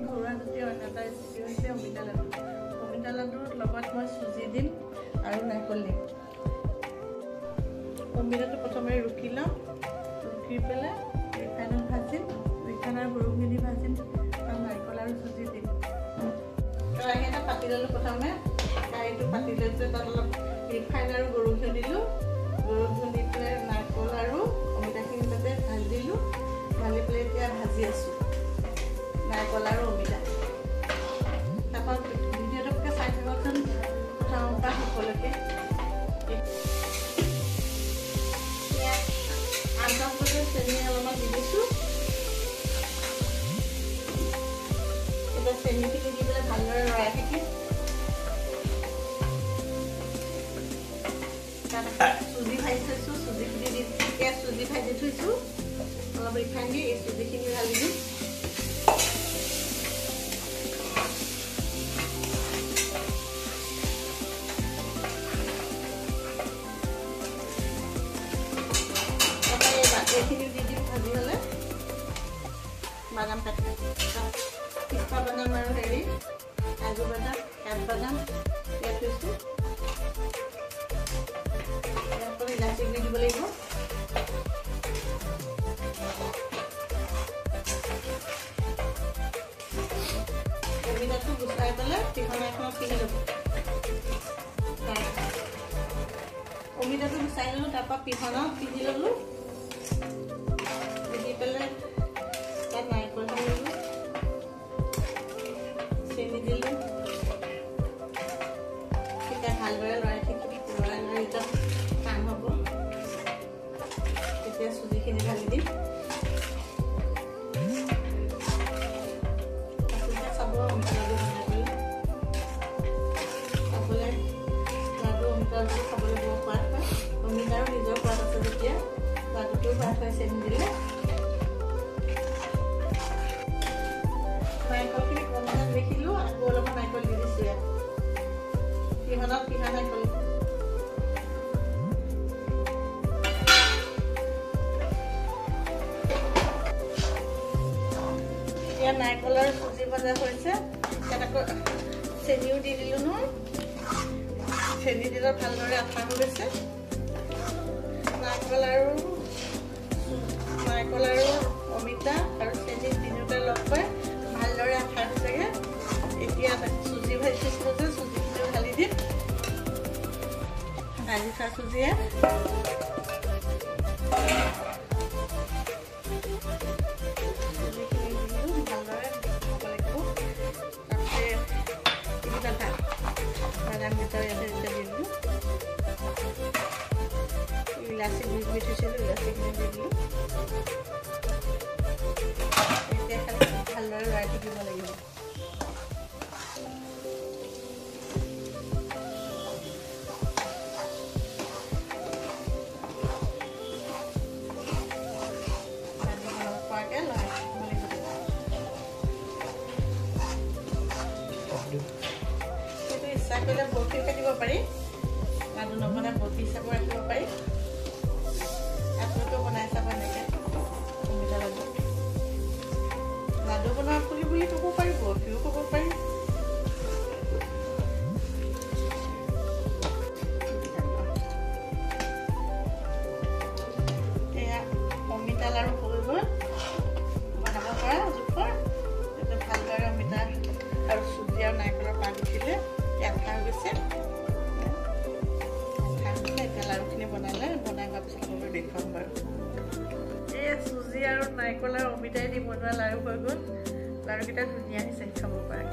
ঘৰুৱা ৰুটি অন্য এটা ৰেচিপি হৈছে অমিতা লাডু। অমিতা লাডুৰ লগত মই চুজি দিম আৰু নাৰিকল দিম। অমিতাটো প্ৰথমে ৰুকি ল'ম, ৰুকি পেলাই ৰিফাইনত ভাজিম, ৰিফাইন আৰু গৰুখিনি দি ভাজিম আৰু নাৰিকল আৰু চুজি দিম। কেৰাহী এটা পাতি ল'লোঁ, প্ৰথমে কেৰাহীটো পাতি লৈ তাত অলপ ৰিফাইন আৰু গৰু ঘিউ দিলোঁ। গৰু ঘিউ দি পেলাই নাৰিকল আৰু অমিতাখিনি তাতে ঢালি দিলোঁ। ঢালি পেলাই এতিয়া ভাজি আছোঁ নাৰিকল আৰু অমিতা। তাৰপৰা ভিডিঅ'টোকে চাই থাককচোন প্ৰথমৰ পৰা শেষলৈকে। আধা বজাত চেনি অলপমান দি দিছোঁ। এতিয়া চেনিখিনি দি পেলাই ভালদৰে লৰাই থাকিম। চুজি ভাজি থৈছোঁ, চুজিখিনি দি চুজি ভাজি থৈছোঁ। অলপ ৰিফাইন দি এই চুজিখিনি ঢালি দিম। এইখিনি দি দিম ভাজি হ'লে। বাদাম কাটি পিস্তা বাদাম আৰু কাজু বাদাম, কাঠবাদাম ইয়াত থৈছোঁ। ইলাচি গুড়ি দিব লাগিব। অমিতাটো গুচাই পেলাই পিহনা এখনত পিহি ল'ব। অমিতাটো গুচাই ল'লোঁ, তাৰপৰা পিহনাত পিহি ল'লোঁ। পিহি পেলাই তাত নাৰিকল ঢালিলোঁ, চেনি দিলোঁ। তেতিয়া ভালদৰে লৰাই থাকিম, লৰাই একদম টান হ'ব। তেতিয়া চুজিখিনি ঢালি দিম। চাব অমিতা লাডু বনাই পেলাই খাবলৈ লাডু অমিতা লাডু খাবলৈ বৰ সোৱাদ হয়। অমিতাৰো নিজৰ সোৱাদ আছে যেতিয়া লাডুটোও সোৱাদ হয় চেনি দিলে। নাৰিকলখিনি কমকৈ দেখিলোঁ, আকৌ অলপমান নাৰিকল দি দিছোঁ ইয়াত। পিহনাত পিহা নাৰিকল। এতিয়া নাৰিকল আৰু চুজি ভজা হৈছে। ইয়াত আকৌ চেনিও দি দিলোঁ নহয়। চেনি দিলে ভালদৰে আঠা হৈ গৈছে। নাৰিকল আৰু অমিতা আৰু চেনি তিনিওটা লগ পাই ভালদৰে আঠা হৈছেগৈ। এতিয়া চুজি ভাজি থৈছিলোঁ যে চুজিখিনিও ঢালি দিম। ভাজি থোৱা চুজিয়ে ইলাচি গুড়ি থৈছিলোঁ, ইলাচিখিনি দি দিলোঁ। এতিয়া খালি ভালদৰে লৰাই থাকিব লাগিব। পৰাকৈ লৰাই থাকিব লাগিব। সেইটো ইচ্ছা কৰিলে বৰফিও কাটিব পাৰি, লাডু নবনাই বৰফি হিচাপেও ৰাখিব পাৰি। আপোনালোকেও বনাই চাব এনেকৈ অমিতা লাডু। লাডু বনোৱা বুলি ক'ব পাৰি, বৰফিও ক'ব পাৰি। এয়া অমিতা লাডু হৈ গ'ল, বনাব পৰা জোখৰ। এতিয়া ভালদৰে অমিতা আৰু চুজি আৰু নাৰিকলৰ পাত উঠিলে আঠা হৈ গৈছে। এতিয়া লাড়ুখিনি বনাই হোৱাৰ পিছত আপোনালোকক দেখুৱাম বাৰু। এই চুজি আৰু নাৰিকল আৰু অমিতাই দি বনোৱা লাড়ু হৈ গ'ল। লাড়ুকেইটা ধুনীয়া হৈছে, খাব পাৰে।